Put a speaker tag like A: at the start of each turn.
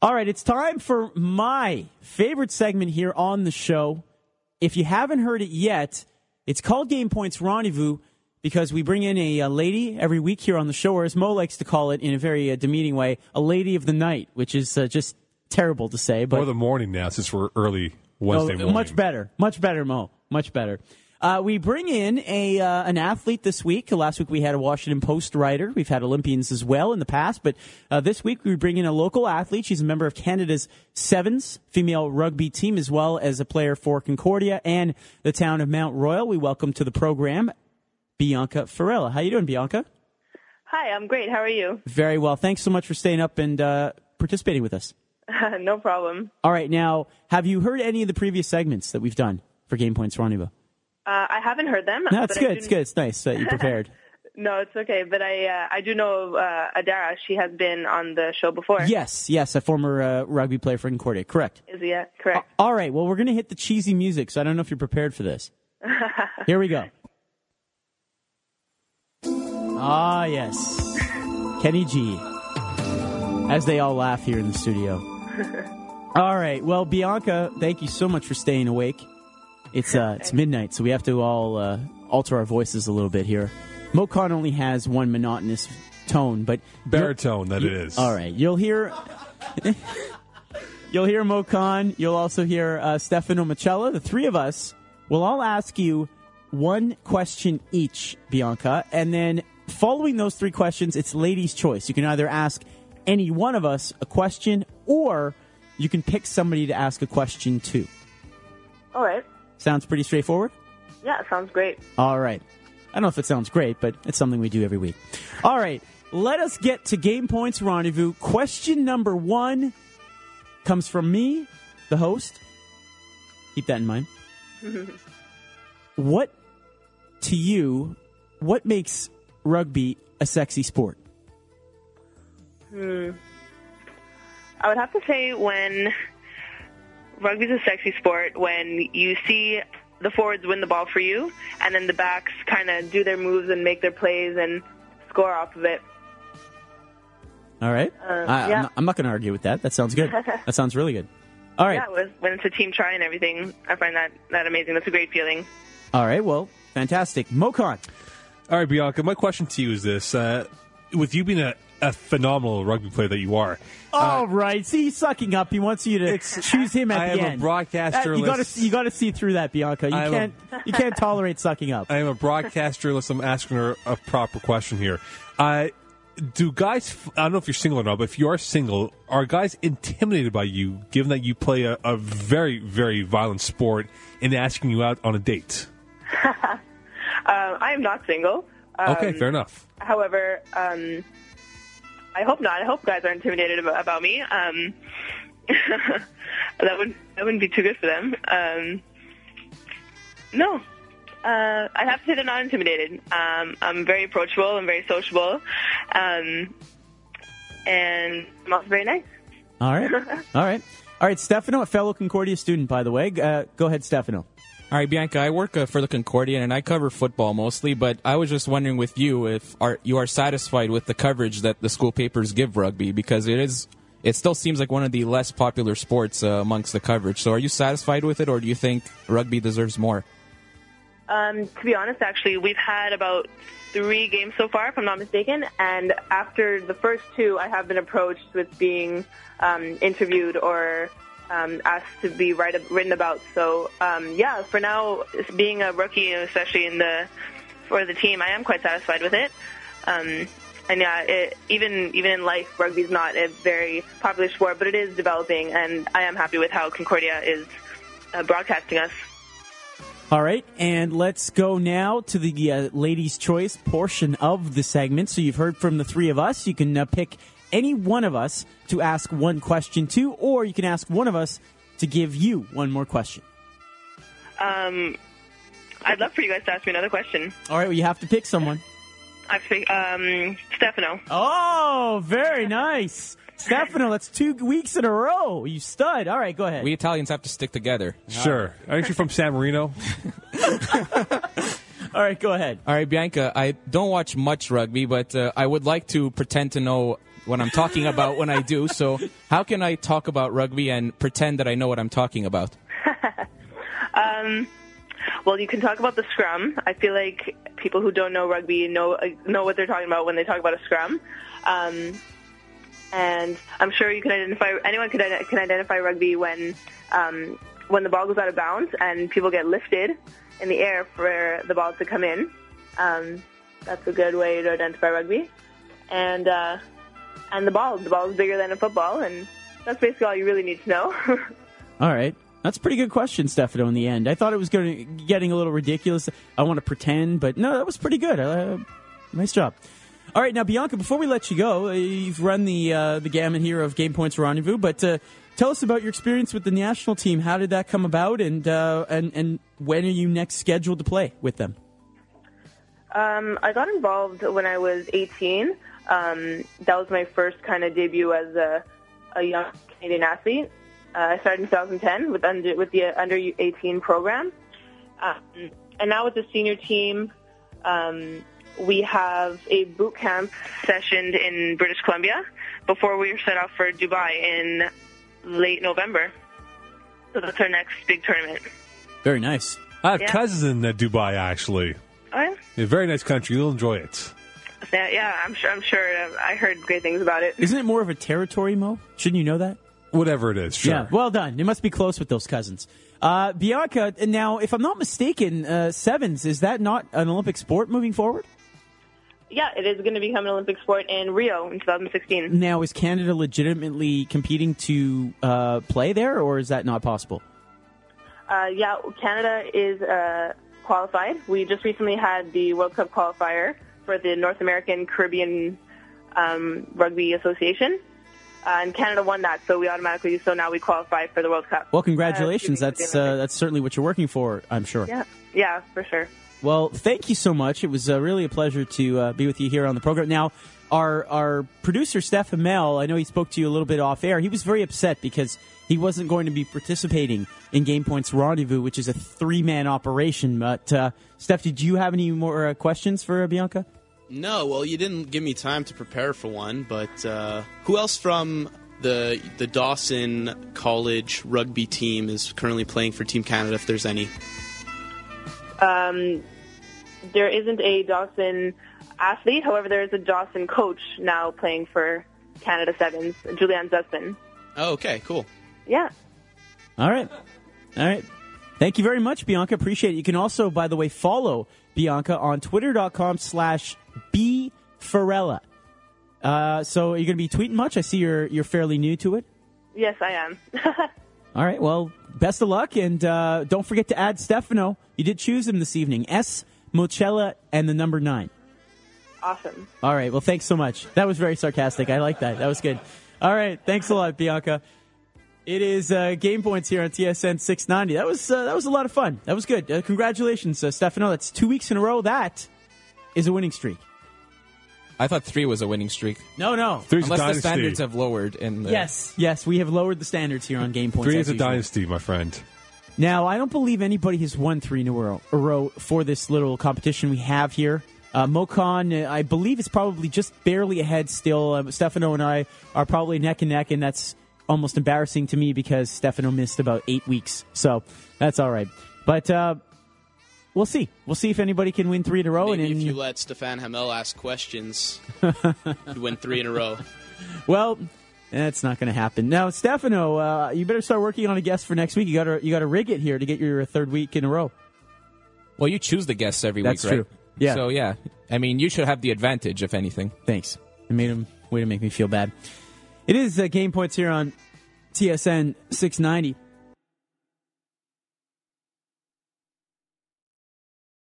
A: All right, it's time for my favorite segment here on the show. If you haven't heard it yet, it's called GamePoints Rendez-Vous because we bring in a lady every week here on the show, or as Mo likes to call it in a very demeaning way, a lady of the night, which is just terrible to say. But
B: or the morning now, since we're early Wednesday morning.
A: Much better, Mo. Much better. We bring in an athlete this week. Last week we had a Washington Post writer. We've had Olympians as well in the past, but this week we bring in a local athlete. She's a member of Canada's Sevens female rugby team, as well as a player for Concordia and the town of Mount Royal. We welcome to the program Bianca Farella. How you doing, Bianca?
C: Hi, I'm great. How are you?
A: Very well. Thanks so much for staying up and participating with us.
C: No problem.
A: All right. Now, have you heard any of the previous segments that we've done for GamePoints Rendezvous?
C: I haven't heard them.
A: No, it's good. It's good. It's nice that you prepared.
C: No, it's okay. But I do know Adara. She has been on the show before.
A: Yes, a former rugby player for Concordia. Correct.
C: Is he? Correct.
A: All right. Well, we're going to hit the cheesy music, so I don't know if you're prepared for this. Here we go. Ah, yes. Kenny G. As they all laugh here in the studio. All right. Well, Bianca, thank you so much for staying awake. It's midnight, so we have to all alter our voices a little bit here. Mokan only has one monotonous tone, but
B: baritone that it is.
A: All right, you'll hear Mokan. You'll also hear Stefano Machella. The three of us will all ask you one question each, Bianca, and then following those three questions, it's ladies' choice. You can either ask any one of us a question, or you can pick somebody to ask a question to.
C: All right.
A: Sounds pretty straightforward?
C: Yeah, sounds great.
A: All right. I don't know if it sounds great, but it's something we do every week. All right. Let us get to Game Points Rendezvous. Question number 1 comes from me, the host. Keep that in mind. What makes rugby a sexy sport?
C: I would have to say when rugby's a sexy sport when you see the forwards win the ball for you, and then the backs kind of do their moves and make their plays and score off of it.
A: All right.
C: Yeah.
A: I'm not going to argue with that. That sounds good. That sounds really good. All right.
C: Yeah, when it's a team try and everything, I find that amazing. That's a great feeling.
A: All right. Well, fantastic. Mokan.
B: All right, Bianca, my question to you is this. With you being a phenomenal rugby player that you are.
A: All right. See, he's sucking up. He wants you to choose him at the end.
B: I am a broadcast journalist.
A: You got to see through that, Bianca. You can't tolerate sucking up.
B: I am a broadcast journalist. I'm asking her a proper question here. Do guys, I don't know if you're single or not, but if you are single, are guys intimidated by you, given that you play a very, very violent sport, in asking you out on a date?
C: I am not single.
B: Okay, fair enough.
C: However, I hope not. I hope guys are intimidated about me. That wouldn't be too good for them. No. I have to say they're not intimidated. I'm very approachable. I'm very sociable. And I'm also very nice.
A: All right. Stefano, a fellow Concordia student, by the way. Go ahead, Stefano.
D: All right, Bianca, I work for the Concordia, and I cover football mostly, but I was just wondering with you if you are satisfied with the coverage that the school papers give rugby, because it still seems like one of the less popular sports amongst the coverage. So are you satisfied with it, or do you think rugby deserves more?
C: To be honest, actually, we've had about 3 games so far, if I'm not mistaken, and after the first 2, I have been approached with being interviewed or asked to be written about. So, yeah, for now, being a rookie, especially for the team, I am quite satisfied with it. And yeah, even in life, rugby is not a very popular sport, but it is developing, and I am happy with how Concordia is broadcasting us.
A: All right, and let's go now to the ladies' choice portion of the segment. So you've heard from the three of us. You can pick any one of us to ask one question to, or you can ask one of us to give you one more question.
C: I'd love for you guys to ask me another question.
A: All right, well, you have to pick someone.
C: I have to pick Stefano.
A: Oh, very nice. Stefano, that's 2 weeks in a row. You stud. All right, go ahead.
D: We Italians have to stick together.
B: Sure. Aren't you from San Marino?
A: All right, go ahead.
D: All right, Bianca, I don't watch much rugby, but I would like to pretend to know what I'm talking about when I do. So how can I talk about rugby and pretend that I know what I'm talking about?
C: Well, you can talk about the scrum. I feel like people who don't know rugby know what they're talking about when they talk about a scrum. And I'm sure you can identify. Anyone can identify rugby when the ball goes out of bounds and people get lifted in the air for the ball to come in. That's a good way to identify rugby. And the ball is bigger than a football, and that's basically all you really need to know.
A: All right. That's a pretty good question, Stefano, in the end. I thought it was getting a little ridiculous. I want to pretend, but no, that was pretty good. Nice job. All right, now, Bianca, before we let you go, you've run the gamut here of GamePoints Rendez-Vous, but tell us about your experience with the national team. How did that come about, and when are you next scheduled to play with them?
C: I got involved when I was 18. That was my first kind of debut as a young Canadian athlete. I started in 2010 with the under 18 program, and now with the senior team, we have a boot camp session in British Columbia before we set off for Dubai in late November. So that's our next big tournament.
A: Very nice.
B: I have cousins in Dubai, actually.
C: Oh, yeah?
B: A very nice country. You'll enjoy it.
C: Yeah, I'm sure. I heard great things about it.
A: Isn't it more of a territory, Mo? Shouldn't you know that?
B: Whatever it is, sure.
A: Yeah, well done. It must be close with those cousins. Bianca, now, if I'm not mistaken, sevens, is that not an Olympic sport moving forward?
C: Yeah, it is going to become an Olympic sport in Rio in 2016.
A: Now, is Canada legitimately competing to play there, or is that not possible?
C: Yeah, Canada is qualified. We just recently had the World Cup qualifier for the North American Caribbean Rugby Association. And Canada won that, so now we qualify for the World Cup.
A: Well, congratulations. That's certainly what you're working for, I'm sure.
C: Yeah, for sure.
A: Well, thank you so much. It was really a pleasure to be with you here on the program. Now, our producer, Steph Hamel, I know he spoke to you a little bit off air. He was very upset because he wasn't going to be participating in GamePoints Rendezvous, which is a three-man operation. But, Steph, did you have any more questions for Bianca?
E: No, well, you didn't give me time to prepare for one, but who else from the Dawson College rugby team is currently playing for Team Canada, if there's any?
C: There isn't a Dawson athlete. However, there is a Dawson coach now playing for Canada Sevens, Julianne Zussman.
E: Oh, okay, cool.
C: Yeah.
A: All right. Thank you very much, Bianca. Appreciate it. You can also, by the way, follow Bianca on twitter.com/bfarella. So are you going to be tweeting much? I see you're fairly new to it.
C: Yes, I am.
A: All right. Well, best of luck, and don't forget to add Stefano. You did choose him this evening. S. Mocella and the number 9.
C: Awesome.
A: All right. Well, thanks so much. That was very sarcastic. I like that. That was good. All right. Thanks a lot, Bianca. It is Game Points here on TSN 690. That was a lot of fun. That was good. Congratulations, Stefano. That's 2 weeks in a row. That is a winning streak.
D: I thought 3 was a winning streak.
A: No.
B: Three's
D: Unless
B: a dynasty.
D: the standards have lowered.
A: Yes, we have lowered the standards here on Game Points.
B: 3 is a dynasty, my friend.
A: Now, I don't believe anybody has won 3 in a row for this little competition we have here. Mocon, I believe, is probably just barely ahead still. Stefano and I are probably neck and neck, and that's almost embarrassing to me because Stefano missed about 8 weeks. So that's all right. But we'll see. We'll see if anybody can win 3 in a row.
E: Maybe if you let Stefan Hamel ask questions, you'd win 3 in a row.
A: Well, that's not going to happen. Now, Stefano, you better start working on a guest for next week. You got to rig it here to get your 3rd week in a row.
D: Well, you choose the guests every
A: That's
D: week, right?
A: true. Yeah.
D: So, yeah. I mean, you should have the advantage, if anything.
A: Thanks. It made way to make me feel bad. It is Game Points here on TSN 690.